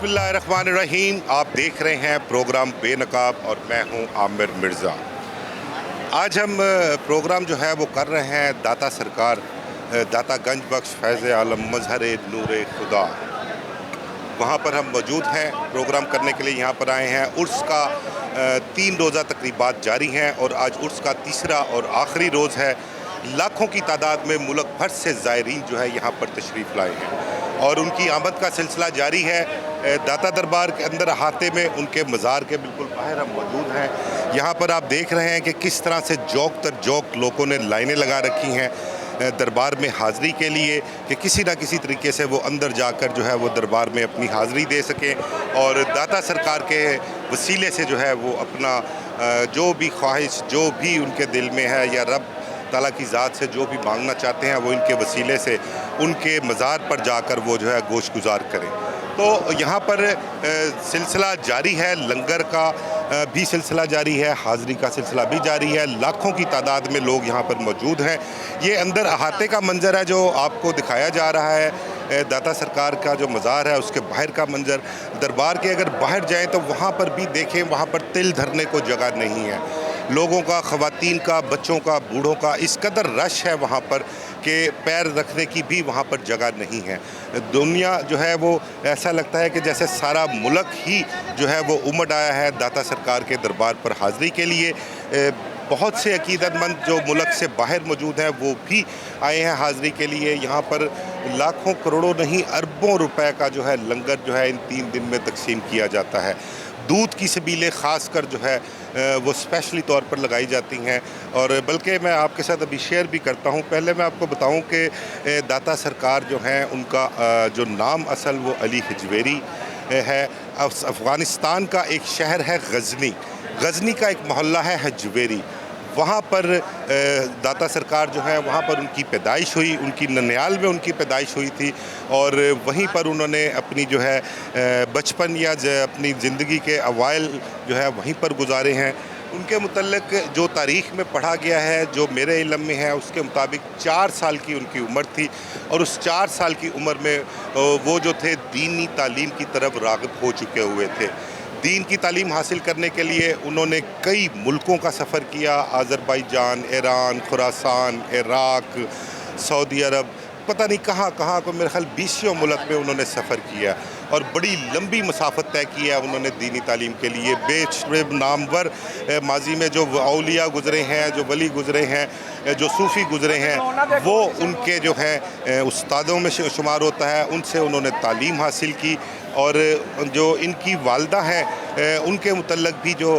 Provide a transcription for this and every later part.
बिस्मिल्लाहिर्रहमानिर्रहीम। आप देख रहे हैं प्रोग्राम बेनकाब और मैं हूं आमिर मिर्ज़ा। आज हम प्रोग्राम जो है वो कर रहे हैं दाता सरकार दाता गंज बख्श फैज़ आलम मज़हर नूर खुदा। वहाँ पर हम मौजूद हैं प्रोग्राम करने के लिए। यहाँ पर आए हैं। उर्स का 3 रोज़ा तकरीबात जारी हैं और आज उर्स का तीसरा और आखिरी रोज़ है। लाखों की तादाद में मुल्क भर से ज़ायरीन जो है यहाँ पर तशरीफ़ लाए हैं और उनकी आमद का सिलसिला जारी है। दाता दरबार के अंदर अहाते में उनके मज़ार के बिल्कुल बाहर हम मौजूद हैं। यहाँ पर आप देख रहे हैं कि किस तरह से जौक तर जौक लोगों ने लाइनें लगा रखी हैं दरबार में हाज़री के लिए कि किसी न किसी तरीके से वो अंदर जाकर जो है वो दरबार में अपनी हाज़री दे सकें और दाता सरकार के वसीले से जो है वो अपना जो भी ख्वाहिश जो भी उनके दिल में है या रब ताला की ज़ात से जो भी मांगना चाहते हैं वो इनके वसीले से उनके मज़ार पर जाकर वो जो है गोश गुजार करें। तो यहाँ पर सिलसिला जारी है, लंगर का भी सिलसिला जारी है, हाज़री का सिलसिला भी जारी है। लाखों की तादाद में लोग यहाँ पर मौजूद हैं। ये अंदर अहाते का मंजर है जो आपको दिखाया जा रहा है। दाता सरकार का जो मज़ार है उसके बाहर का मंजर, दरबार के अगर बाहर जाएं तो वहाँ पर भी देखें, वहाँ पर तिल धरने को जगह नहीं है। लोगों का, ख़वातीन का, बच्चों का, बूढ़ों का इस कदर रश है वहाँ पर कि पैर रखने की भी वहाँ पर जगह नहीं है। दुनिया जो है वो ऐसा लगता है कि जैसे सारा मुल्क ही जो है वो उमड़ आया है दाता सरकार के दरबार पर हाज़री के लिए। बहुत से अकीदतमंद जो मुल्क से बाहर मौजूद हैं वो भी आए हैं हाज़री के लिए। यहाँ पर लाखों करोड़ों नहीं अरबों रुपए का जो है लंगर जो है इन 3 दिन में तकसीम किया जाता है। दूध की सबीलें ख़ास कर जो है वो स्पेशली तौर पर लगाई जाती हैं और बल्कि मैं आपके साथ अभी शेयर भी करता हूँ। पहले मैं आपको बताऊँ कि दाता सरकार जो हैं उनका जो नाम असल वो अली हिजवेरी है। अफ़गानिस्तान का एक शहर है गज़नी, गज़नी का एक मोहल्ला है हजवेरी। वहाँ पर दाता सरकार जो है वहाँ पर उनकी पैदाइश हुई, उनकी ननियाल में उनकी पैदाइश हुई थी और वहीं पर उन्होंने अपनी जो है बचपन या अपनी ज़िंदगी के अवाइल जो है वहीं पर गुजारे हैं। उनके मुतल्लिक़ जो तारीख़ में पढ़ा गया है, जो मेरे इल्म में है, उसके मुताबिक 4 साल की उनकी उम्र थी और उस 4 साल की उम्र में वो जो थे दीनी तालीम की तरफ राग़िब हो चुके हुए थे। दीन की तालीम हासिल करने के लिए उन्होंने कई मुल्कों का सफ़र किया, Azerbaijan, Iran, Khorasan, Iraq, Saudi Arab, पता नहीं कहाँ कहाँ को, मेरे ख्याल 20 मुल्क में उन्होंने सफ़र किया और बड़ी लंबी मसाफ़त तय की है उन्होंने दीनी तालीम के लिए। बेशुमार नामवर माजी में जो औलिया गुज़रे हैं, जो वली गुज़रे हैं, जो सूफ़ी गुज़रे हैं, वो उनके जो हैं उस्तादों में शुमार होता है। उनसे उन्होंने तालीम हासिल की और जो इनकी वालदा हैं उनके मुतल्लिक़ भी जो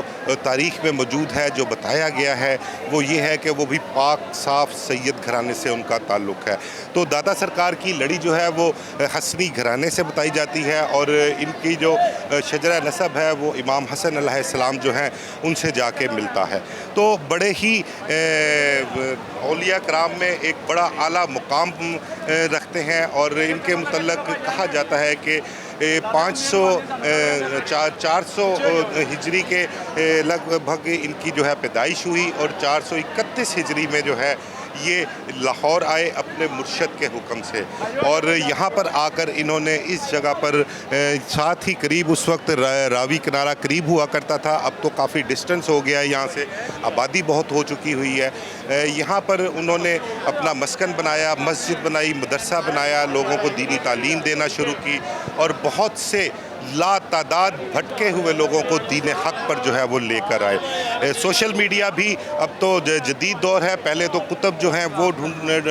तारीख़ में मौजूद है, जो बताया गया है वो ये है कि वो भी पाक साफ़ सैयद घराने से उनका ताल्लुक़ है। तो दाता सरकार की लड़ी जो है वो हसनी घराने से बताई जाती है और इनकी जो शजरा नसब है वो इमाम हसन अलैहिस्सलाम जो हैं उनसे जाके मिलता है। तो बड़े ही औलिया कराम में एक बड़ा आला मुकाम रखते हैं और इनके मुतल्लिक़ कहा जाता है कि 400 हिजरी के लगभग इनकी जो है पैदाइश हुई और 431 हिजरी में जो है ये लाहौर आए अपने मुर्शद के हुक्म से और यहाँ पर आकर इन्होंने इस जगह पर साथ ही करीब उस वक्त रावी किनारा करीब हुआ करता था, अब तो काफ़ी डिस्टेंस हो गया है, यहाँ से आबादी बहुत हो चुकी हुई है। यहाँ पर उन्होंने अपना मस्कन बनाया, मस्जिद बनाई, मदरसा बनाया, लोगों को दीनी तालीम देना शुरू की और बहुत से लातादाद भटके हुए लोगों को दीन हक़ पर जो है वो लेकर आए। सोशल मीडिया भी अब तो जदीद दौर है। पहले तो कुतुब जो हैं वो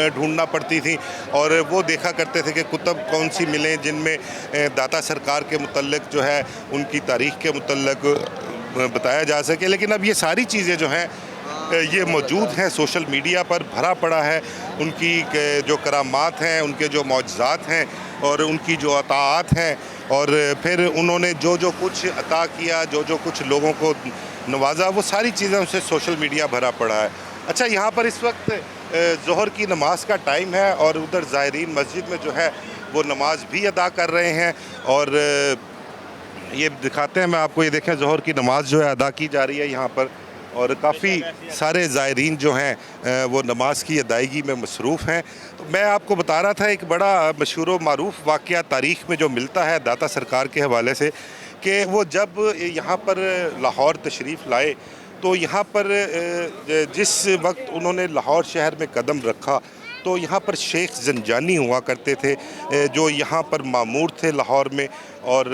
ढूंढना पड़ती थी और वो देखा करते थे कि कुतुब कौन सी मिलें जिनमें दाता सरकार के मुतल्लिक़ जो है उनकी तारीख़ के मुतल्लिक़ बताया जा सके। लेकिन अब ये सारी चीज़ें जो हैं ये मौजूद हैं, सोशल मीडिया पर भरा पड़ा है। उनकी जो करामात हैं, उनके जो मौजज़ात हैं और उनकी जो अताआत हैं और फिर उन्होंने जो जो कुछ अता किया, जो जो कुछ लोगों को नवाजा, वो सारी चीज़ें उनसे सोशल मीडिया भरा पड़ा है। अच्छा, यहाँ पर इस वक्त ज़ोहर की नमाज का टाइम है और उधर ज़ायरीन मस्जिद में जो है वो नमाज भी अदा कर रहे हैं और ये दिखाते हैं मैं आपको। ये देखें ज़ोहर की नमाज जो है अदा की जा रही है यहाँ पर और काफ़ी सारे ज़ायरीन जो हैं वो नमाज की अदायगी में मसरूफ़ हैं। तो मैं आपको बता रहा था एक बड़ा मशहूर व मारूफ़ वाक़या तारीख़ में जो मिलता है दाता सरकार के हवाले से, कि वो जब यहाँ पर लाहौर तशरीफ़ लाए तो यहाँ पर जिस वक्त उन्होंने लाहौर शहर में कदम रखा तो यहाँ पर शेख ज़ंजानी हुआ करते थे, जो यहाँ पर मामूर थे लाहौर में। और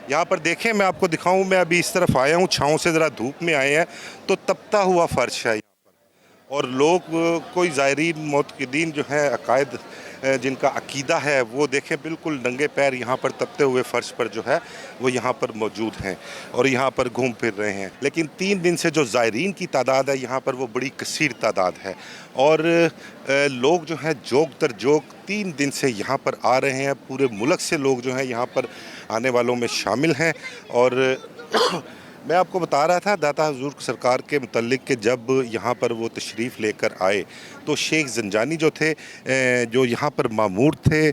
यहाँ पर देखें, मैं आपको दिखाऊं, मैं अभी इस तरफ आया हूँ, छाँव से ज़रा धूप में आए हैं तो तपता हुआ फ़र्श है। और लोग कोई ज़ायरीन मोतक़िदीन जो हैं अकायद जिनका अकीदा है वो देखें बिल्कुल नंगे पैर यहाँ पर तपते हुए फ़र्श पर जो है वो यहाँ पर मौजूद हैं और यहाँ पर घूम फिर रहे हैं। लेकिन 3 दिन से जो ज़ायरीन की तादाद है यहाँ पर वो बड़ी कसीर तादाद है और लोग जो हैं जोग दर जोग 3 दिन से यहाँ पर आ रहे हैं। पूरे मुल्क से लोग जो हैं यहाँ पर आने वालों में शामिल हैं। और मैं आपको बता रहा था दाता हुज़ूर सरकार के मुतल्लिक़ कि जब यहाँ पर वो तशरीफ़ लेकर आए तो शेख ज़ंजानी जो थे, जो यहाँ पर मामूर थे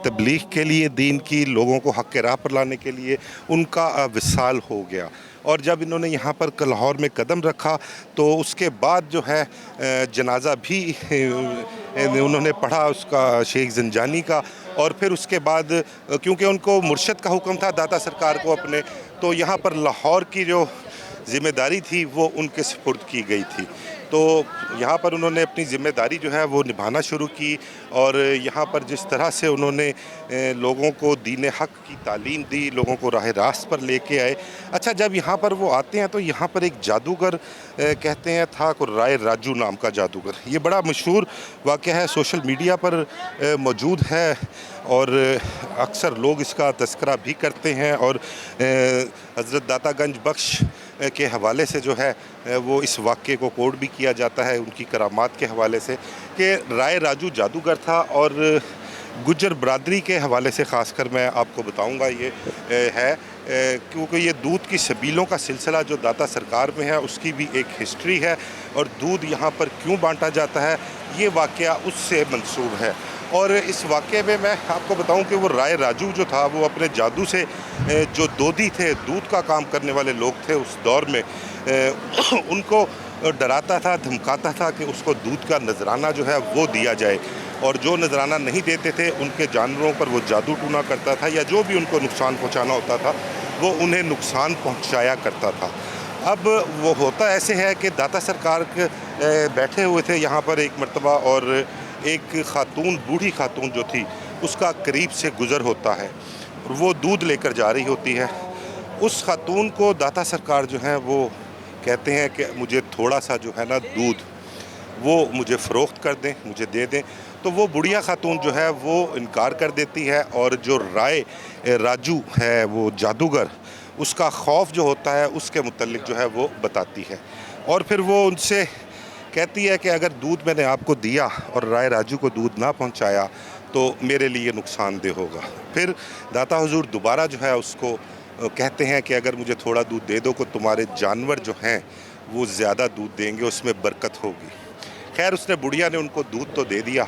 तबलीग के लिए, दीन की लोगों को हक़ राह पर लाने के लिए, उनका विसाल हो गया। और जब इन्होंने यहाँ पर लाहौर में कदम रखा तो उसके बाद जो है जनाज़ा भी उन्होंने पढ़ा उसका, शेख ज़ंजानी का। और फिर उसके बाद क्योंकि उनको मुर्शद का हुक्म था दाता सरकार को अपने, तो यहाँ पर लाहौर की जो ज़िम्मेदारी थी वो उनके सुपुर्द की गई थी। तो यहाँ पर उन्होंने अपनी ज़िम्मेदारी जो है वो निभाना शुरू की और यहाँ पर जिस तरह से उन्होंने लोगों को दीन हक़ की तालीम दी, लोगों को राह रास्त पर लेके आए। अच्छा, जब यहाँ पर वो आते हैं तो यहाँ पर एक जादूगर कहते हैं था को राय राजू नाम का जादूगर, ये बड़ा मशहूर वाक़या है, सोशल मीडिया पर मौजूद है और अक्सर लोग इसका तज़किरा भी करते हैं। और हज़रत दाता गंज बख्श के हवाले से जो है वो इस वाक़े को कोट भी किया जाता है उनकी करामात के हवाले से कि राय राजू जादूगर था। और गुज्जर बरादरी के हवाले से ख़ासकर मैं आपको बताऊंगा ये है क्योंकि ये दूध की सबीलों का सिलसिला जो दाता सरकार में है उसकी भी एक हिस्ट्री है और दूध यहाँ पर क्यों बांटा जाता है ये वाक़या उससे मंसूब है। और इस वाक़े में मैं आपको बताऊं कि वो राय राजू जो था वो अपने जादू से जो दोधी थे, दूध का काम करने वाले लोग थे उस दौर में, उनको डराता था, धमकाता था कि उसको दूध का नजराना जो है वो दिया जाए और जो नजराना नहीं देते थे उनके जानवरों पर वो जादू टूना करता था या जो भी उनको नुकसान पहुंचाना होता था वो उन्हें नुकसान पहुंचाया करता था। अब वो होता ऐसे है कि दाता सरकार के बैठे हुए थे यहाँ पर एक मर्तबा और एक ख़ातून, बूढ़ी ख़ातून जो थी उसका करीब से गुज़र होता है और वो दूध लेकर जा रही होती है। उस ख़ातून को दाता सरकार जो है वो कहते हैं कि मुझे थोड़ा सा जो है ना दूध वो मुझे फ़रोख्त कर दें, मुझे दे दें। तो वो बुढ़िया ख़ातून जो है वो इनकार कर देती है और जो राय राजू है वो जादूगर, उसका खौफ जो होता है उसके मुतल्लिक जो है वो बताती है और फिर वो उनसे कहती है कि अगर दूध मैंने आपको दिया और राय राजू को दूध ना पहुंचाया तो मेरे लिए नुकसानदेह होगा। फिर दाता हुजूर दोबारा जो है उसको कहते हैं कि अगर मुझे थोड़ा दूध दे दो तो तुम्हारे जानवर जो हैं वो ज़्यादा दूध देंगे, उसमें बरकत होगी। खैर उसने, बुढ़िया ने उनको दूध तो दे दिया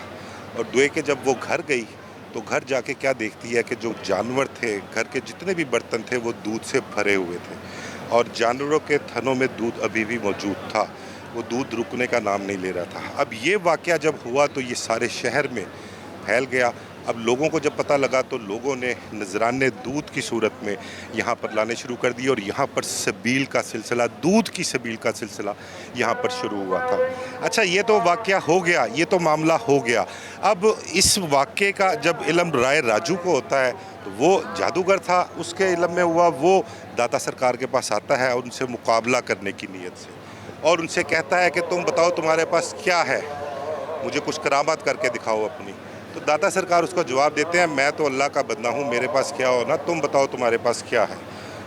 और दुए के जब वो घर गई तो घर जाके क्या देखती है कि जो जानवर थे, घर के जितने भी बर्तन थे वो दूध से भरे हुए थे और जानवरों के थनों में दूध अभी भी मौजूद था, वो दूध रुकने का नाम नहीं ले रहा था। अब ये वाक़या जब हुआ तो ये सारे शहर में फैल गया। अब लोगों को जब पता लगा तो लोगों ने नजराने दूध की सूरत में यहाँ पर लाने शुरू कर दिए और यहाँ पर सबील का सिलसिला, दूध की सबील का सिलसिला यहाँ पर शुरू हुआ था। अच्छा, ये तो वाक़या हो गया, ये तो मामला हो गया। अब इस वाक़े का जब इल्म राय राजू को होता है तो वो जादूगर था, उसके इल्म में हुआ, वो दाता सरकार के पास आता है उनसे मुकाबला करने की नीयत से और उनसे कहता है कि तुम बताओ तुम्हारे पास क्या है, मुझे कुछ करामात करके दिखाओ अपनी। तो दाता सरकार उसको जवाब देते हैं, मैं तो अल्लाह का बंदा हूँ, मेरे पास क्या हो ना, तुम बताओ तुम्हारे पास क्या है।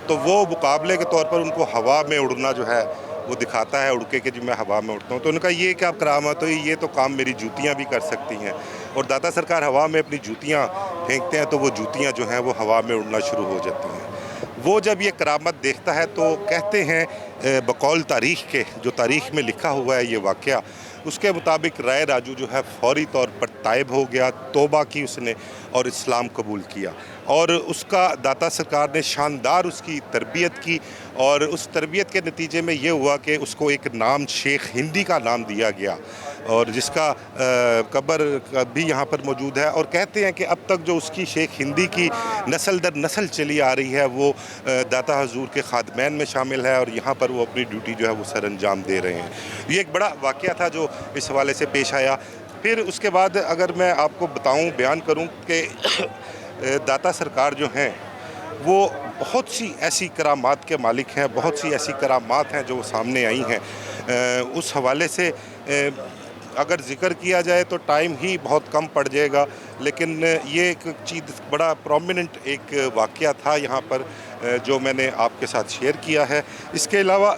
तो वो मुकाबले के तौर पर उनको हवा में उड़ना जो है वो दिखाता है, उड़ के जी मैं हवा में उड़ता हूँ। तो उनका ये क्या करामात हो, ये तो काम मेरी जूतियाँ भी कर सकती हैं। और दाता सरकार हवा में अपनी जूतियाँ फेंकते हैं तो वो जूतियाँ जो हैं वो हवा में उड़ना शुरू हो जाती हैं। वो जब ये करामत देखता है तो कहते हैं बकौल तारीख़ के, जो तारीख़ में लिखा हुआ है ये वाक़या, उसके मुताबिक राय राजू जो है फौरी तौर पर ताइब हो गया, तौबा की उसने और इस्लाम कबूल किया और उसका दाता सरकार ने शानदार उसकी तरबियत की और उस तरबियत के नतीजे में ये हुआ कि उसको एक नाम शेख हिंदी का नाम दिया गया और जिसका कब्र भी यहाँ पर मौजूद है। और कहते हैं कि अब तक जो उसकी शेख हिंदी की नस्ल दर नस्ल चली आ रही है वो दाता हजूर के खादमैन में शामिल है और यहाँ पर वो अपनी ड्यूटी जो है वो सर अंजाम दे रहे हैं। ये एक बड़ा वाक़या था जो इस हवाले से पेश आया। फिर उसके बाद अगर मैं आपको बताऊँ, बयान करूँ कि दाता सरकार जो हैं वो बहुत सी ऐसी करामात के मालिक हैं, बहुत सी ऐसी करामात हैं जो सामने आई हैं। उस हवाले से अगर ज़िक्र किया जाए तो टाइम ही बहुत कम पड़ जाएगा, लेकिन ये एक चीज़ बड़ा प्रोमिनेंट एक वाक़या था यहाँ पर जो मैंने आपके साथ शेयर किया है। इसके अलावा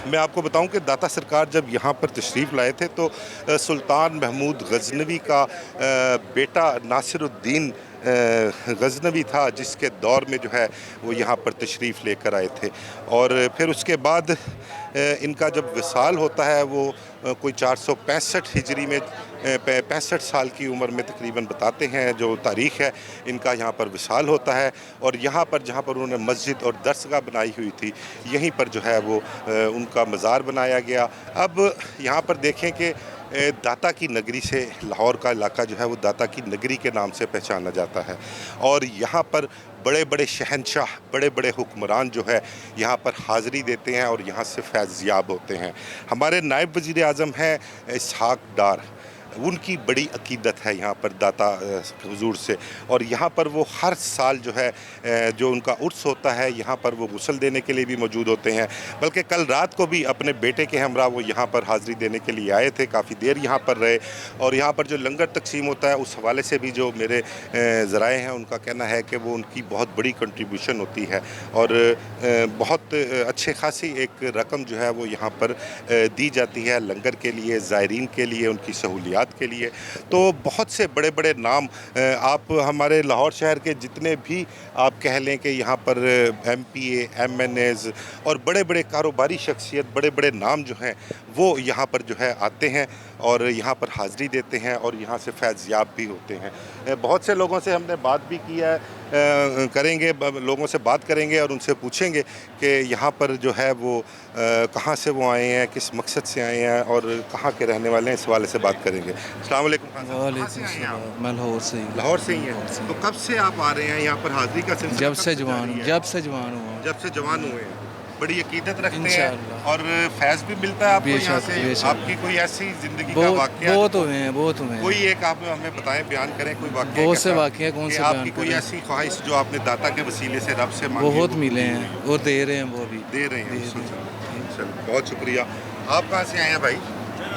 मैं आपको बताऊं कि दाता सरकार जब यहाँ पर तशरीफ़ लाए थे तो सुल्तान महमूद गज़नवी का बेटा नासिरुद्दीन गज़नवी था जिसके दौर में जो है वो यहाँ पर तशरीफ़ लेकर आए थे और फिर उसके बाद इनका जब विसाल होता है वो कोई 465 हिजरी में 65 साल की उम्र में तकरीबन बताते हैं जो तारीख़ है इनका यहाँ पर विसाल होता है और यहाँ पर जहाँ पर उन्होंने मस्जिद और दरसगाह बनाई हुई थी यहीं पर जो है वो उनका मज़ार बनाया गया। अब यहाँ पर देखें कि दाता की नगरी से लाहौर का इलाका जो है वो दाता की नगरी के नाम से पहचाना जाता है और यहाँ पर बड़े बड़े शहंशाह, बड़े बड़े हुक्मरान जो है यहाँ पर हाज़री देते हैं और यहाँ से फैज़याब होते हैं। हमारे नायब वज़ीर आज़म हैं इसहाक डार, उनकी बड़ी अकीदत है यहाँ पर दाता हुजूर से और यहाँ पर वो हर साल जो है जो उनका उर्स होता है यहाँ पर वो गुस्ल देने के लिए भी मौजूद होते हैं। बल्कि कल रात को भी अपने बेटे के हमरा वो यहाँ पर हाज़री देने के लिए आए थे, काफ़ी देर यहाँ पर रहे और यहाँ पर जो लंगर तकसीम होता है उस हवाले से भी जो मेरे ज़राए हैं उनका कहना है कि वो उनकी बहुत बड़ी कंट्रीब्यूशन होती है और बहुत अच्छे खासी एक रकम जो है वो यहाँ पर दी जाती है लंगर के लिए, ज़ायरीन के लिए, उनकी सहूलियात के लिए। तो बहुत से बड़े बड़े नाम आप हमारे लाहौर शहर के जितने भी आप कह लें कि यहाँ पर MPA, MNAs और बड़े बड़े कारोबारी शख्सियत, बड़े बड़े नाम जो हैं वो यहाँ पर जो है आते हैं और यहाँ पर हाज़री देते हैं और यहाँ से फैज़याब भी होते हैं। बहुत से लोगों से हमने बात भी की है, करेंगे, लोगों से बात करेंगे और उनसे पूछेंगे कि यहाँ पर जो है वो कहाँ से वो आए हैं, किस मकसद से आए हैं और कहाँ के रहने वाले हैं, इस वाले से बात करेंगे। अस्सलाम वालेकुम। मैं लाहौर से ही। लाहौर से ही हैं। तो कब से आप आ रहे हैं यहाँ पर हाज़री का सिलसिला? जब से जवान हुआ। जब से जवान हुए हैं। बड़ी अकीदत रखते हैं और फैज़ भी मिलता है आपको यहाँ से। आपकी कोई ऐसी ज़िंदगी का वाक़या बहुत हुए हैं। कोई एक आप हमें बताएं, बयान करें कोई वाक़या। बहुत से वाक़या, कौन से आपकी कोई ऐसी ख्वाहिश जो आपने दाता के वसीले से रब से मांगी? बहुत मिले हैं और दे रहे हैं, वो भी दे रहे हैं। चलो बहुत शुक्रिया। आप कहाँ से आए हैं भाई?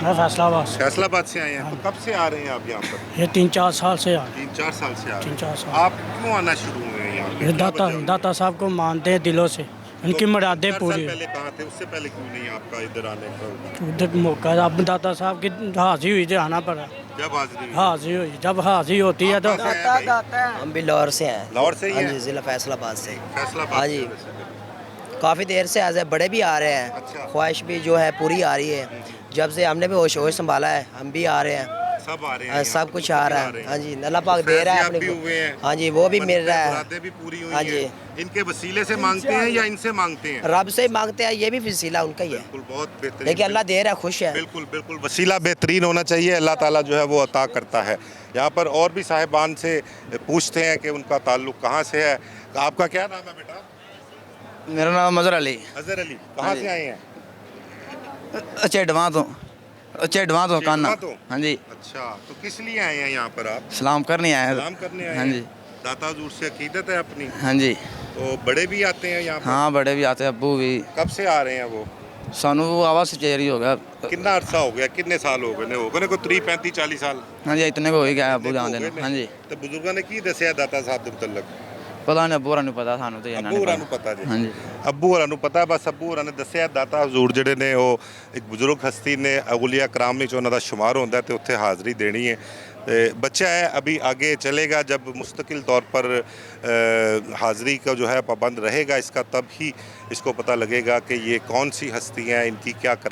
मैं फैसलाबाद से आए हैं। तो कब से आ रहे हैं आप यहाँ पर? ये 3-4 साल से आ 3-4 साल से आ रहे हैं। 3-4 साल। आप क्यों आना शुरू हुए हैं यहाँ पे? ये दाता साहब को मानते हैं दिलों से, उनकी मुरादें पूरी। पहले कहाँ थे? उससे पहले क्यों नहीं आपका इधर आने का? उधर मौका अब दाता साहब की हाजिरी हुई थी, आना पड़ा। जब हाजिरी हुई, जब हाजिरी होती है तो हम भी लाहौर से हैं। लाहौर से ही हाँ हैं? जी, ज़िला फैसलाबाद से। फैसलाबाद हाँ जी, काफ़ी देर से ऐसे बड़े भी आ रहे हैं। अच्छा। ख्वाहिश भी जो है पूरी आ रही है। जब से हमने भी होश संभाला है हम भी आ रहे हैं। सब आ रहे हैं, सब कुछ आ रहा है। हाँ जी, अल्लाह पाक दे रहा है अपने को। हाँ जी, वो भी मिल रहा है। मुरादें भी पूरी हुई हाँ जी। हैं। इनके वसीले से मांगते हैं या इनसे मांगते हैं? रब से ही मांगते हैं, ये भी वसीला उनका ही है। बिल्कुल, बहुत बेहतरीन। लेकिन अल्लाह दे रहा है, खुश है। बिल्कुल बिल्कुल, वसीला बेहतरीन होना चाहिए, अल्लाह ताला जो है वो अता करता है। यहाँ पर और भी साहिबान से पूछते हैं कि उनका ताल्लुक कहाँ से है। आपका क्या नाम है बेटा? मेरा नाम अजहर अली। अजहर अली। कहाँ से आए हैं? चेडवा तो काना। हाँ जी। अच्छा, तो किस लिए आए हैं यहाँ पर आप? सलाम करने आए हैं। सलाम करने आए हाँ हैं। जी। दाता हजूर से अकीदत है अपनी? हाँ जी। तो बड़े भी आते हैं यहाँ पर? हाँ, बड़े भी आते हैं, अब्बू भी। कब से आ रहे हैं वो? सानू आवाज़ चेरी हो गया। कितना अरसा हो गया, कितने साल हो गए? हो गए को 30-35-40 साल? हाँ जी, इतने को हो ही गया अब्बू जान देना। हाँ जी। तो बुजुर्गों ने की दसिया दाता साहब दे मुतल्लक? पता नहीं, अब्बू होरां नूं पता, सानू तो अब्बू होरां नूं पता जी। हाँ जी। अब्बू होरां नूं पता, बस अब्बू होरां ने दसिया दाता हजूर ਜਿਹੜੇ ਨੇ ਉਹ ਇੱਕ ਬਜ਼ੁਰਗ ਹਸਤੀ ਨੇ ਅਗਲੀਆ ਕਰਾਮ ਵਿੱਚ ਉਹਨਾਂ ਦਾ शुमार होता है तो उत्थे हाज़री देनी है। बच्चा है, अभी आगे चलेगा जब मुस्तकिल तौर पर हाज़री का जो है पाबंद रहेगा इसका, तब ही इसको पता लगेगा कि ये कौन सी हस्ती हैं, इनकी क्या करा